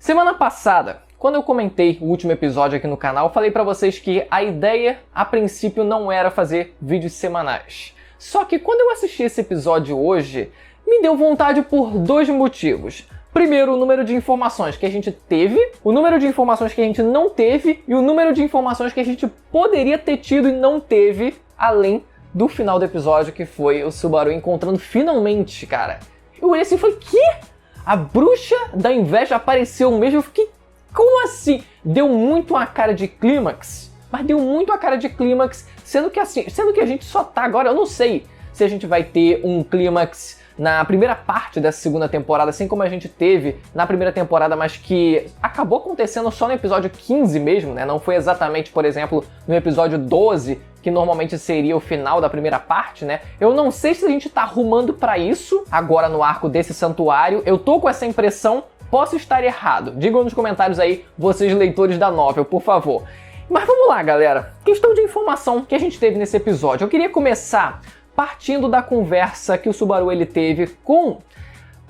Semana passada, quando eu comentei o último episódio aqui no canal, falei pra vocês que a ideia, a princípio, não era fazer vídeos semanais. Só que quando eu assisti esse episódio hoje, me deu vontade por dois motivos. Primeiro, o número de informações que a gente teve, o número de informações que a gente não teve e o número de informações que a gente poderia ter tido e não teve, além do final do episódio, que foi o Subaru encontrando finalmente, cara. Eu olhei assim e falei, que? A bruxa da inveja apareceu mesmo? Eu fiquei, como assim? Deu muito a cara de clímax, mas deu muito a cara de clímax, sendo que a gente só tá agora, eu não sei se a gente vai ter um clímax na primeira parte dessa segunda temporada, assim como a gente teve na primeira temporada, mas que acabou acontecendo só no episódio 15 mesmo, né? Não foi exatamente, por exemplo, no episódio 12, que normalmente seria o final da primeira parte, né? Eu não sei se a gente tá arrumando pra isso agora no arco desse santuário. Eu tô com essa impressão, posso estar errado. Digam nos comentários aí, vocês leitores da novel, por favor. Mas vamos lá, galera. Questão de informação que a gente teve nesse episódio. Eu queria começar partindo da conversa que o Subaru ele teve com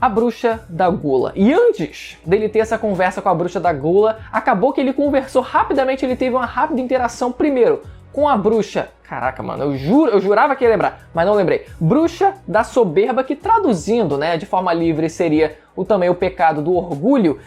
a bruxa da gula. E antes dele ter essa conversa com a bruxa da gula, acabou que ele conversou rapidamente, ele teve uma rápida interação primeiro com a bruxa, caraca, mano, eu jurava que ia lembrar, mas não lembrei. Bruxa da soberba, que traduzindo, né, de forma livre seria também o pecado do orgulho,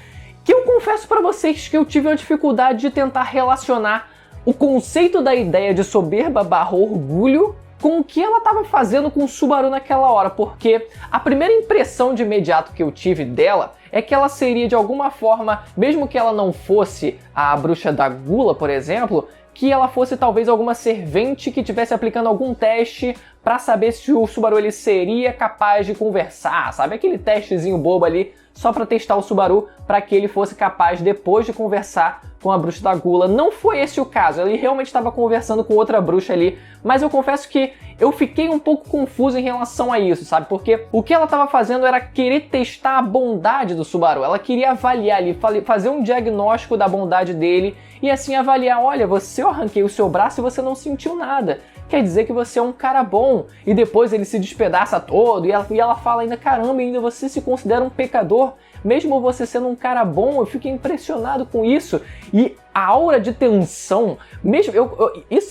que eu confesso pra vocês que eu tive uma dificuldade de tentar relacionar o conceito da ideia de soberba / orgulho com o que ela estava fazendo com o Subaru naquela hora, porque a primeira impressão de imediato que eu tive dela é que ela seria de alguma forma, mesmo que ela não fosse a bruxa da gula, por exemplo, que ela fosse talvez alguma servente que estivesse aplicando algum teste para saber se o Subaru ele seria capaz de conversar, sabe? Aquele testezinho bobo ali, só para testar o Subaru, para que ele fosse capaz depois de conversar com a bruxa da gula. Não foi esse o caso, ele realmente estava conversando com outra bruxa ali, mas eu confesso que eu fiquei um pouco confuso em relação a isso, sabe? Porque o que ela estava fazendo era querer testar a bondade do Subaru, ela queria avaliar ali, fazer um diagnóstico da bondade dele e assim avaliar, olha, eu arranquei o seu braço e você não sentiu nada. Quer dizer que você é um cara bom. E depois ele se despedaça todo e ela fala ainda, caramba, ainda você se considera um pecador. Mesmo você sendo um cara bom, eu fiquei impressionado com isso. E a aura de tensão, mesmo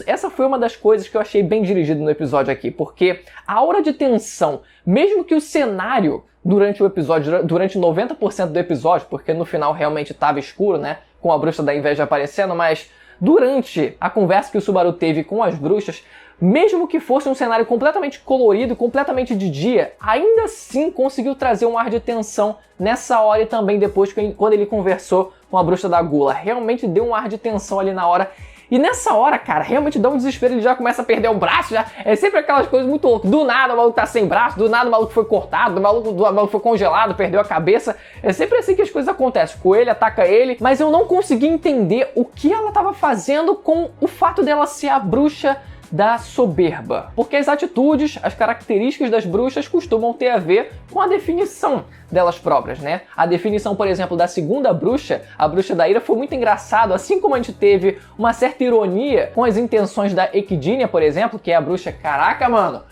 essa foi uma das coisas que eu achei bem dirigido no episódio aqui, porque a aura de tensão, mesmo que o cenário durante o episódio, durante 90% do episódio, porque no final realmente estava escuro, né, com a bruxa da inveja aparecendo, mas durante a conversa que o Subaru teve com as bruxas, mesmo que fosse um cenário completamente colorido, completamente de dia, ainda assim conseguiu trazer um ar de tensão nessa hora e também depois quando ele conversou com a bruxa da gula. Realmente deu um ar de tensão ali na hora. E nessa hora, cara, realmente dá um desespero, ele já começa a perder o braço, já é sempre aquelas coisas muito loucas. Do nada o maluco tá sem braço, do nada o maluco foi cortado, o maluco foi congelado, perdeu a cabeça. É sempre assim que as coisas acontecem. O coelho ataca ele, mas eu não consegui entender o que ela tava fazendo com o fato dela ser a bruxa da soberba. Porque as atitudes, as características das bruxas costumam ter a ver com a definição delas próprias, né? A definição, por exemplo, da segunda bruxa, a bruxa da ira, foi muito engraçado, assim como a gente teve uma certa ironia com as intenções da Equidinia, por exemplo, que é a bruxa, caraca, mano,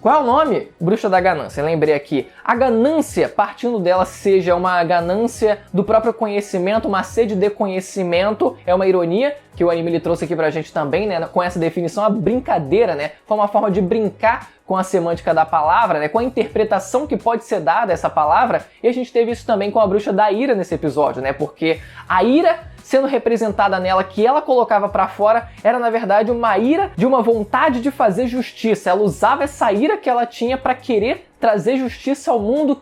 qual é o nome? Bruxa da ganância, lembrei aqui. A ganância, partindo dela, seja uma ganância do próprio conhecimento, uma sede de conhecimento, é uma ironia que o anime ele trouxe aqui pra gente também, né? Com essa definição, a brincadeira, né? Foi uma forma de brincar com a semântica da palavra, né? Com a interpretação que pode ser dada a essa palavra, e a gente teve isso também com a bruxa da ira nesse episódio, né? Porque a ira sendo representada nela, que ela colocava pra fora, era na verdade uma ira de uma vontade de fazer justiça. Ela usava essa ira que ela tinha pra querer trazer justiça ao mundo,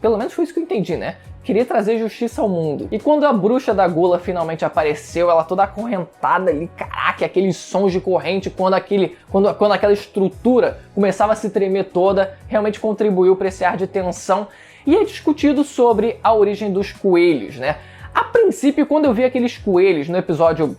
pelo menos foi isso que eu entendi, né? Queria trazer justiça ao mundo. E quando a bruxa da gula finalmente apareceu, ela toda acorrentada ali, caraca, aqueles sons de corrente, quando aquela estrutura começava a se tremer toda, realmente contribuiu para esse ar de tensão. E é discutido sobre a origem dos coelhos, né? A princípio, quando eu vi aqueles coelhos no episódio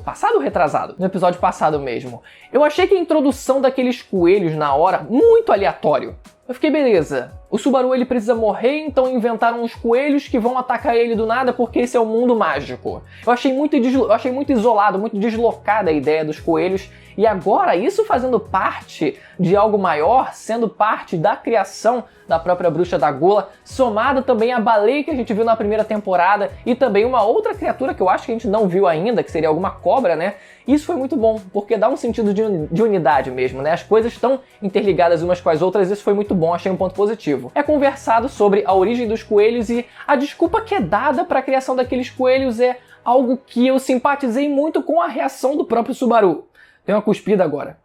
passado ou retrasado? No episódio passado mesmo. Eu achei que a introdução daqueles coelhos na hora, muito aleatório. Eu fiquei, beleza, O Subaru ele precisa morrer, então inventaram uns coelhos que vão atacar ele do nada porque esse é o mundo mágico. Eu achei muito isolado, muito deslocada a ideia dos coelhos, e agora isso fazendo parte de algo maior, sendo parte da criação da própria Bruxa da Gula, somado também à baleia que a gente viu na primeira temporada e também uma outra criatura que eu acho que a gente não viu ainda, que seria alguma cobra, né? Isso foi muito bom, porque dá um sentido de unidade mesmo, né? As coisas estão interligadas umas com as outras, isso foi muito bom, achei um ponto positivo. É conversado sobre a origem dos coelhos e a desculpa que é dada para a criação daqueles coelhos é algo que eu simpatizei muito com a reação do próprio Subaru. Tem uma cuspida agora.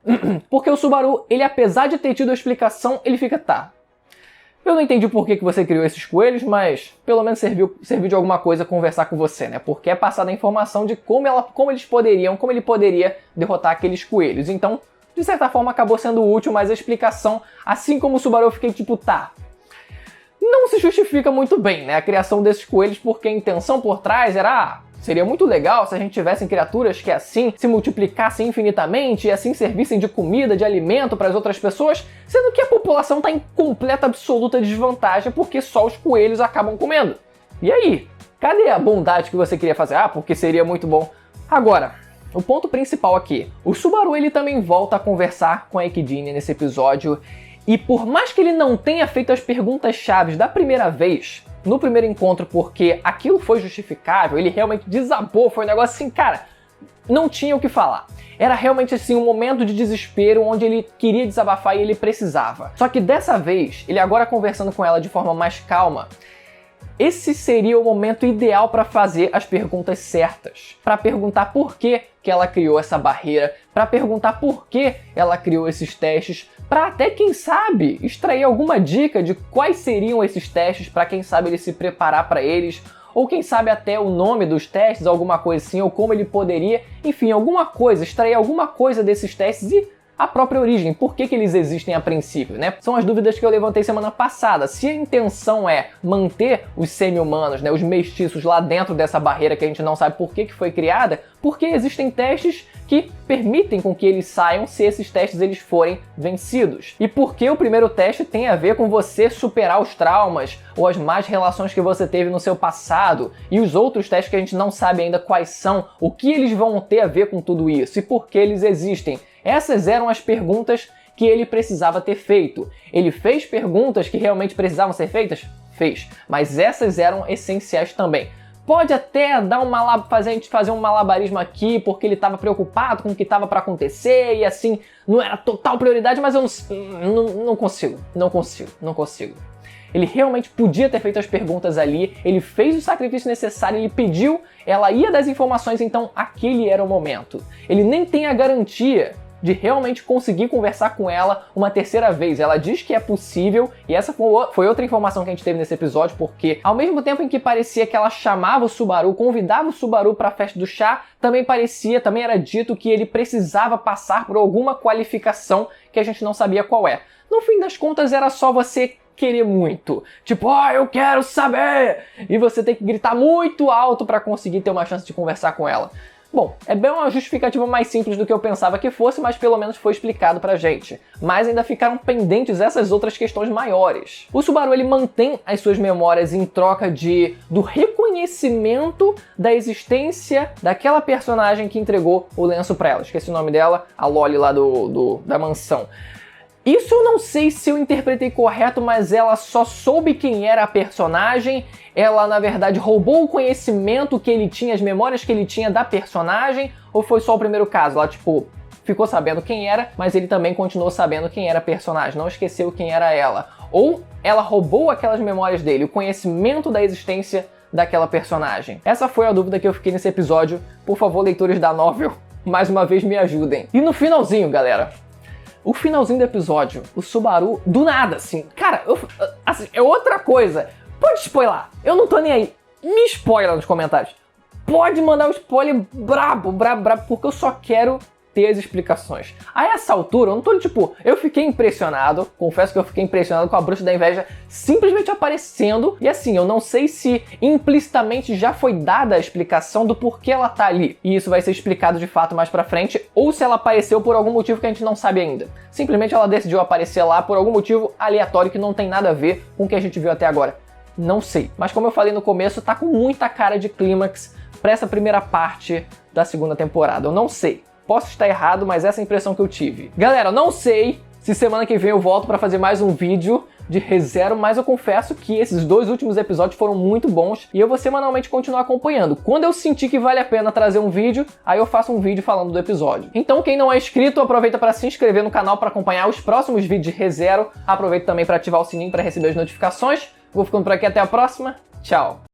Porque o Subaru, ele apesar de ter tido a explicação, ele fica, tá, eu não entendi por que você criou esses coelhos, mas pelo menos serviu de alguma coisa conversar com você, né? Porque é passada a informação de como ele poderia derrotar aqueles coelhos. Então, de certa forma, acabou sendo útil, mas a explicação, assim como o Subaru, eu fiquei tipo, tá, não se justifica muito bem, né? A criação desses coelhos, porque a intenção por trás era, seria muito legal se a gente tivesse criaturas que assim se multiplicassem infinitamente e assim servissem de comida, de alimento para as outras pessoas, sendo que a população está em completa, absoluta desvantagem porque só os coelhos acabam comendo. E aí? Cadê a bondade que você queria fazer? Ah, porque seria muito bom. Agora, o ponto principal aqui. O Subaru ele também volta a conversar com a Ekidine nesse episódio e por mais que ele não tenha feito as perguntas chaves da primeira vez, no primeiro encontro, porque aquilo foi justificável, ele realmente desabou, foi um negócio assim, cara, não tinha o que falar. Era realmente assim um momento de desespero onde ele queria desabafar e ele precisava. Só que dessa vez, ele agora conversando com ela de forma mais calma, esse seria o momento ideal para fazer as perguntas certas. Para perguntar por que ela criou essa barreira, para perguntar por que ela criou esses testes, para até, quem sabe, extrair alguma dica de quais seriam esses testes, para quem sabe ele se preparar para eles, ou quem sabe até o nome dos testes, alguma coisa assim, ou como ele poderia, enfim, alguma coisa, extrair alguma coisa desses testes e a própria origem, por que eles existem a princípio, né? São as dúvidas que eu levantei semana passada. Se a intenção é manter os semi-humanos, né, os mestiços lá dentro dessa barreira que a gente não sabe por que foi criada, porque existem testes que permitem com que eles saiam se esses testes eles forem vencidos. E porque o primeiro teste tem a ver com você superar os traumas ou as más relações que você teve no seu passado, e os outros testes que a gente não sabe ainda quais são, o que eles vão ter a ver com tudo isso e por que eles existem. Essas eram as perguntas que ele precisava ter feito. Ele fez perguntas que realmente precisavam ser feitas? Fez. Mas essas eram essenciais também. Pode até dar a gente fazer um malabarismo aqui porque ele estava preocupado com o que estava para acontecer e assim, não era total prioridade, mas eu não consigo. Ele realmente podia ter feito as perguntas ali, ele fez o sacrifício necessário, ele pediu, ela ia das informações, então aquele era o momento. Ele nem tem a garantia de realmente conseguir conversar com ela uma terceira vez. Ela diz que é possível, e essa foi outra informação que a gente teve nesse episódio, porque ao mesmo tempo em que parecia que ela chamava o Subaru, convidava o Subaru para a festa do chá, também era dito que ele precisava passar por alguma qualificação que a gente não sabia qual é. No fim das contas, era só você querer muito. Tipo, eu quero saber! E você tem que gritar muito alto para conseguir ter uma chance de conversar com ela. Bom, é bem uma justificativa mais simples do que eu pensava que fosse, mas pelo menos foi explicado pra gente. Mas ainda ficaram pendentes essas outras questões maiores. O Subaru ele mantém as suas memórias em troca do reconhecimento da existência daquela personagem que entregou o lenço pra ela. Esqueci o nome dela, a Loli lá da mansão. Isso eu não sei se eu interpretei correto, mas ela só soube quem era a personagem, ela na verdade roubou o conhecimento que ele tinha, as memórias que ele tinha da personagem, ou foi só o primeiro caso? Ela ficou sabendo quem era, mas ele também continuou sabendo quem era a personagem, não esqueceu quem era ela. Ou ela roubou aquelas memórias dele, o conhecimento da existência daquela personagem. Essa foi a dúvida que eu fiquei nesse episódio. Por favor, leitores da novel, mais uma vez me ajudem. E no finalzinho, galera, o finalzinho do episódio, o Subaru, do nada, assim, cara, assim, é outra coisa. Pode spoiler, eu não tô nem aí. Me spoiler nos comentários. Pode mandar um spoiler brabo, porque eu só quero ter as explicações. A essa altura, eu não tô tipo, eu fiquei impressionado, confesso que eu fiquei impressionado com a Bruxa da Inveja simplesmente aparecendo, e assim, eu não sei se implicitamente já foi dada a explicação do porquê ela tá ali, e isso vai ser explicado de fato mais pra frente, ou se ela apareceu por algum motivo que a gente não sabe ainda. Simplesmente ela decidiu aparecer lá por algum motivo aleatório que não tem nada a ver com o que a gente viu até agora. Não sei. Mas como eu falei no começo, tá com muita cara de clímax pra essa primeira parte da segunda temporada. Eu não sei. Posso estar errado, mas essa é a impressão que eu tive. Galera, eu não sei se semana que vem eu volto pra fazer mais um vídeo de ReZero, mas eu confesso que esses 2 últimos episódios foram muito bons e eu vou semanalmente continuar acompanhando. Quando eu sentir que vale a pena trazer um vídeo, aí eu faço um vídeo falando do episódio. Então quem não é inscrito, aproveita para se inscrever no canal para acompanhar os próximos vídeos de ReZero. Aproveita também para ativar o sininho para receber as notificações. Vou ficando por aqui, até a próxima. Tchau!